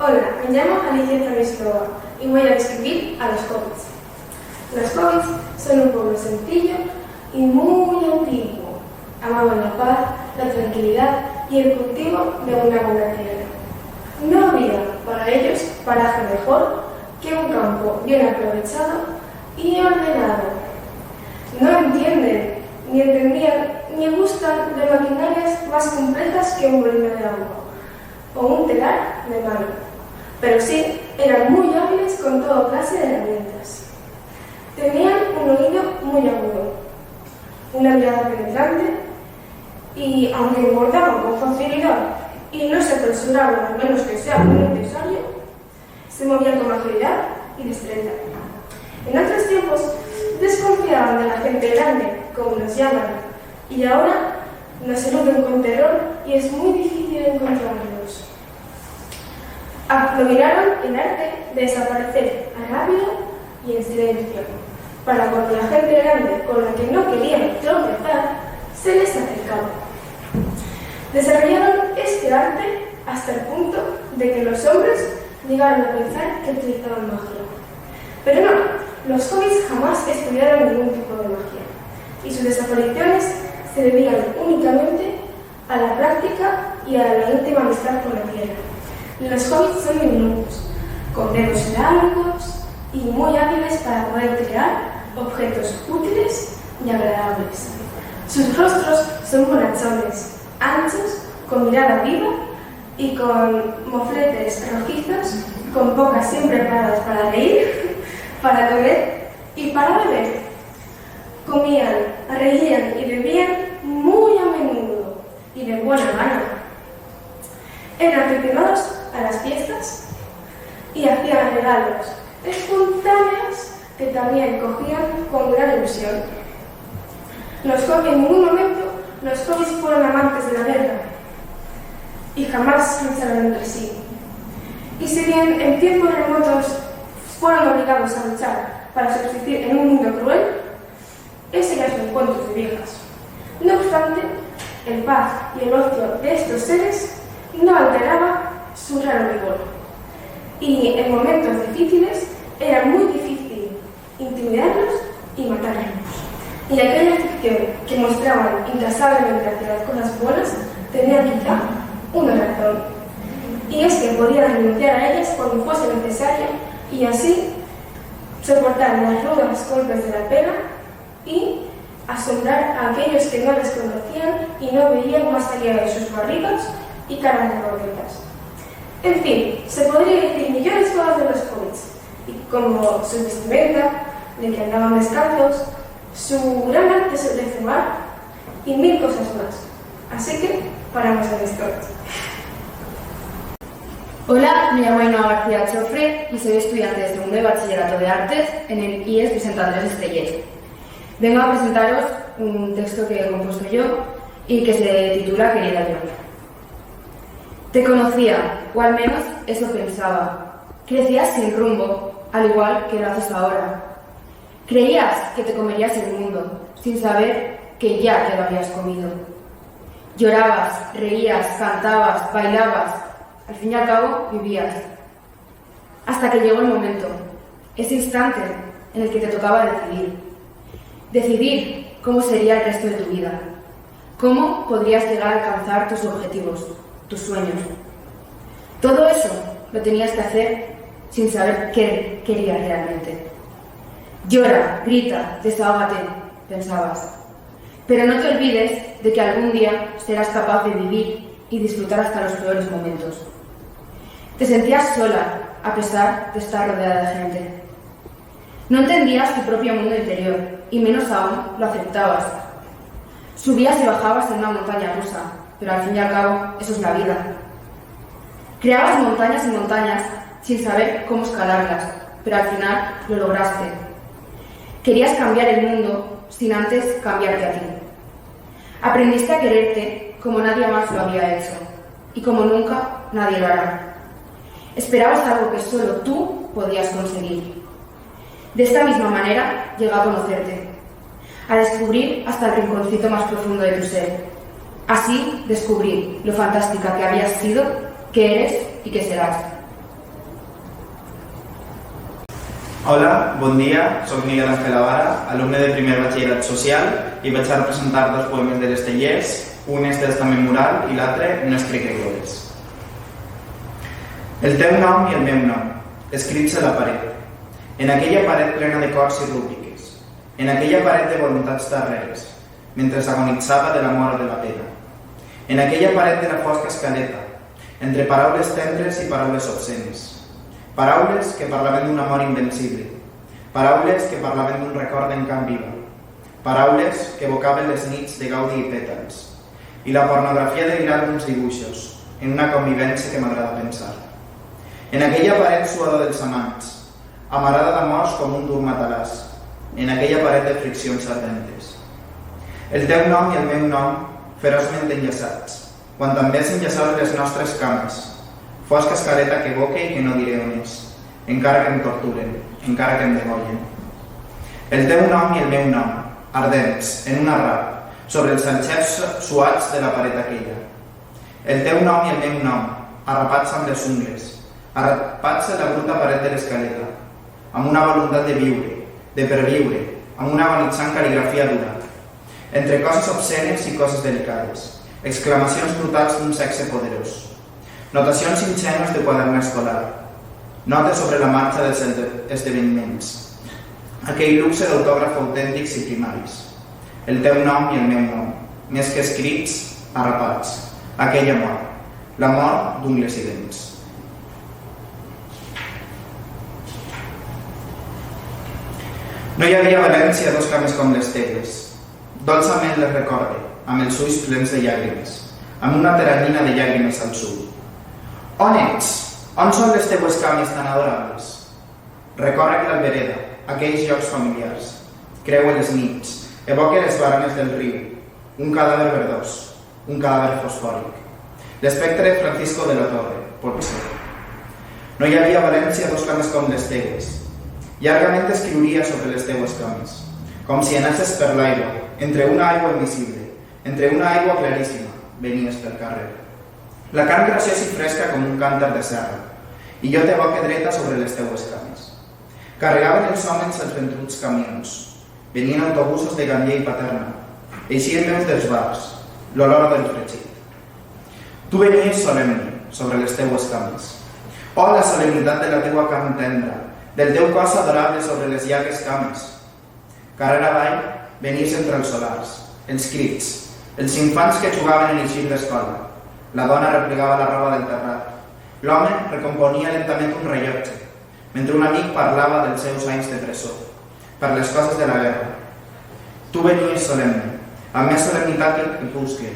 Hola, me llamo Alicia Traviscova y voy a describir a los hobbits. Los hobbits son un pueblo sencillo y muy antiguo. Amaban la paz, la tranquilidad y el cultivo de una buena tierra. No había para ellos paraje mejor que un campo bien aprovechado y ordenado. No entienden, ni entendían, ni gustan de maquinarias más complejas que un molino de agua o un telar de mano, pero sí eran muy hábiles con toda clase de herramientas. Tenían un oído muy agudo, una mirada penetrante y, aunque engordaban con facilidad y no se apresuraban a menos que sea muy necesario, se movían con agilidad y destreza. En otros tiempos desconfiaban de la gente grande, como nos llaman, y ahora nos eluden con terror y es muy difícil encontrarlos. Dominaron el arte de desaparecer rápido y en silencio, para cuando la gente grande con la que no querían tropezar se les acercaba. Desarrollaron este arte hasta el punto de que los hombres llegaron a pensar que utilizaban magia. Pero no, los hobbits jamás estudiaron ningún tipo de magia, y sus desapariciones se debían únicamente a la práctica y a la íntima amistad con la tierra. Los hobbits son diminutos, con dedos largos y muy hábiles para poder crear objetos útiles y agradables. Sus rostros son bonachones, anchos, con mirada viva y con mofletes rojizos, con bocas siempre preparadas para reír, para comer y para beber. Comían, reían y bebían muy a menudo y de buena gana. Eran aficionados a las fiestas y hacían regalos espontáneos que también cogían con gran ilusión. En ningún momento los hobbits fueron amantes de la guerra y jamás lucharon entre sí. Y si bien en tiempos remotos fueron obligados a luchar para subsistir en un mundo cruel, ese ya son cuentos de viejas. No obstante, el paz y el ocio de estos seres no alteraba su raro vigor. Y en momentos difíciles era muy difícil intimidarlos y matarlos. Y aquella afición que mostraban incansablemente hacia las cosas buenas tenía quizá una razón. Y es que podían renunciar a ellas cuando fuese necesario y así soportar las rudas golpes de la pena y asombrar a aquellos que no les conocían y no veían más allá de sus barrigas y caras de gorritas. En fin, se podría decir millones de cosas de los hobbits, y como su vestimenta, de que andaban descalzos, su gran arte de fumar y mil cosas más. Así que paramos en esto. Hola, me llamo Ainhoa García Chofre y soy estudiante de segundo de Bachillerato de Artes en el IES Vicente Andrés Estellés. Vengo a presentaros un texto que he compuesto yo y que se titula Querida yo. Te conocía, o al menos eso pensaba. Crecías sin rumbo, al igual que lo haces ahora. Creías que te comerías el mundo, sin saber que ya te lo habías comido. Llorabas, reías, cantabas, bailabas. Al fin y al cabo, vivías. Hasta que llegó el momento, ese instante en el que te tocaba decidir. Decidir cómo sería el resto de tu vida. Cómo podrías llegar a alcanzar tus objetivos, tus sueños. Todo eso lo tenías que hacer sin saber qué querías realmente. Llora, grita, desahógate, pensabas. Pero no te olvides de que algún día serás capaz de vivir y disfrutar hasta los peores momentos. Te sentías sola, a pesar de estar rodeada de gente. No entendías tu propio mundo interior, y menos aún lo aceptabas. Subías y bajabas en una montaña rusa, pero al fin y al cabo, eso es la vida. Creabas montañas y montañas sin saber cómo escalarlas, pero al final lo lograste. Querías cambiar el mundo sin antes cambiarte a ti. Aprendiste a quererte como nadie más lo había hecho, y como nunca nadie lo hará. Esperabas algo que solo tú podías conseguir. De esta misma manera llegué a conocerte, a descubrir hasta el rinconcito más profundo de tu ser. Así descubrí lo fantástica que habías sido, que eres y que serás. Hola, bon dia, soc Miguel Ángel Avara, alumne de primer batxillerat social i vaig a representar dos poemes de les Tellers, un és d'estament moral i l'altre no escric glòries. El teu nom i el meu nom, escrits a la paret, en aquella paret plena de cors i rúbriques, en aquella paret de voluntats darreres, mentre agonitzava de l'amor o de la pena, en aquella paret de la fosca escaleta, entre paraules tendres i paraules obscenes, paraules que parlaven d'un amor invencible, paraules que parlaven d'un record d'encant viva, paraules que evocaven les nits de gaudi i pètals, i la pornografia delirant d'uns dibuixos, en una convivència que m'agrada pensar. En aquella paret suada dels amants, amarada d'amors com un dur matalàs, en aquella paret de friccions ardentes. El teu nom i el meu nom, feroçment enllaçats, quan també s'enllaçaven les nostres cames, fosca escaleta que evoca i que no diré on és, encara que em torturen, encara que em degollen. El teu nom i el meu nom, ardents, en una rap, sobre els sanxets suats de la paret aquella. El teu nom i el meu nom, arrapats amb les ungles, arrapats en la bruta paret de l'escaleta, amb una voluntat de viure, de perviure, amb una agonitzant cal·ligrafia dura, entre coses obscenes i coses delicades, exclamacions brutals d'un sexe poderós, notacions ingenues de quadern escolar, notes sobre la marxa dels esdeveniments, aquell luxe d'autògraf autèntics i primaris, el teu nom i el meu nom, més que escrits, arrapats, aquell amor, l'amor d'ungles i dents. No hi havia a València dos cames com les teves, dolçament les recorde, amb els ulls plens de llàgrimes, amb una teranyina de llàgrimes al sud. On ets? On són les teues cames tan adorables? Recórrec l'albereda, aquells llocs familiars. Creue les nits, evoque les baranes del riu, un cadàver verdós, un cadàver fosfòric. L'espectre de Francisco de la Torre, potser. No hi havia a València dos cames com les teves. Llargament escriuria sobre les teues cames, com si anessis per l'aigua, entre una aigua invisible, entre una aigua claríssima, venies pel carrer. La carn graciosa i fresca com un cànter de serra, i jo t'evoque dreta sobre les teues cames. Carregaven els homes els ventruts camions, venien autobusos de Gandia i Paterna, eixien veus dels bars, l'olor del fregit. Tu venies solemne sobre les teues cames. Oh, la solemnitat de la teua carn tendra, del teu cos adorable sobre les llargues cames. Carrera avall, venies entre els solars, els crits, els infants que jugaven en eixir d'escola. La dona replegava la roba del terrat. L'home recomponia lentament un rellotge, mentre un amic parlava dels seus anys de presó, per les coses de la guerra. Tu venies solemne, amb més solemnitat que el crepuscle,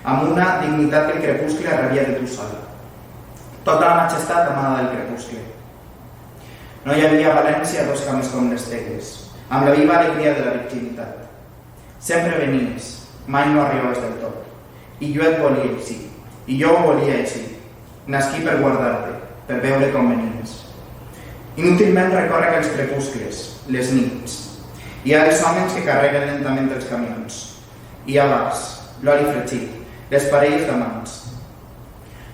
amb una dignitat que el crepuscle rebia de tu sola. Tota la majestat amada del crepuscle. No hi havia a València dos cames com les teves, amb la viva alegria de la virginitat. Sempre venies, mai no arribaves del tot, i jo et volia així. I jo ho volia així. Nasquí per guardar-te, per veure com venies. Inútilment recórrec els crepuscles, les nits. Hi ha els homes que carreguen lentament els camions. Hi ha bars, l'oli fregit, les parelles d'amants.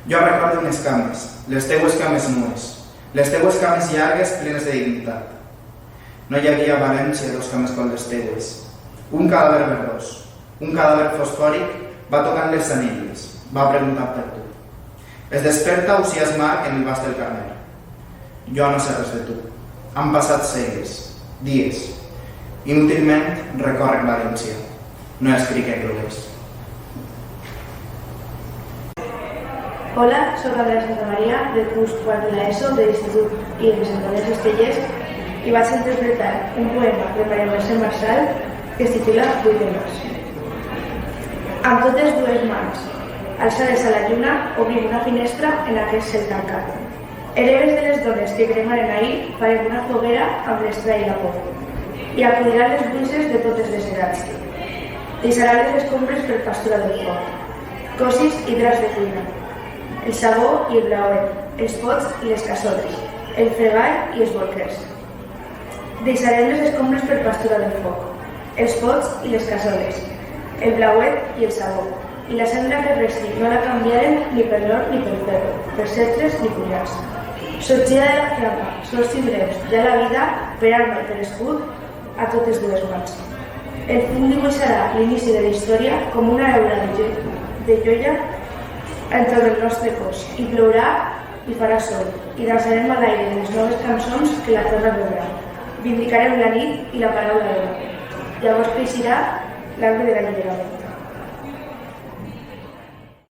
Jo recordo unes cames, les teues cames nues, les teues cames llargues plenes de dignitat. No hi havia a València dos cames com les teues. Un cadàver verdós, un cadàver fosfòric va tocant les anelles. Va preguntar per tu. Es desperta Usias Marc en el bast del Carmel. Jo no sé res de tu. Han passat segles, dies. Inútilment recórrec València. No escric glòries. Hola, soc Andrea Santa Maria, del curs quart de l'ESO de l'Institut i representant dels Tellers i vaig interpretar un poema de Maria Mercè Marçal que es titula 8 de març. Amb totes dues mans, alçades a la lluna, obrim una finestra en aquest cel tancat. Hereves de les dones que cremaren ahir, farem una foguera amb l'estrà i la por. I acudiran les bruixes de totes les edats. Deixaran les escombres per pastura del foc. Cosis i draps de cuina. El sabó i el blauet, els pots i les cassoles, el fregall i els bolquers. Deixarem les escombres per pastura del foc, els pots i les cassoles, el blauet i el sabó, i la cendra que resti no la canviaren ni per l'or ni per ferro, per cetres ni punyals. Sorgida de la flama, sols i breus, ja la vida, per arma i per escut, a totes dues mans. El fum dibuixarà l'inici de la història com una heura de joia entorn del nostre cos, i plourà i farà sol, i dansarem a l'aire les noves cançons que la terra veurà. Vindicarem la nit i la paraula de l'home. Llavors creixerà l'arbre de l'alliberament.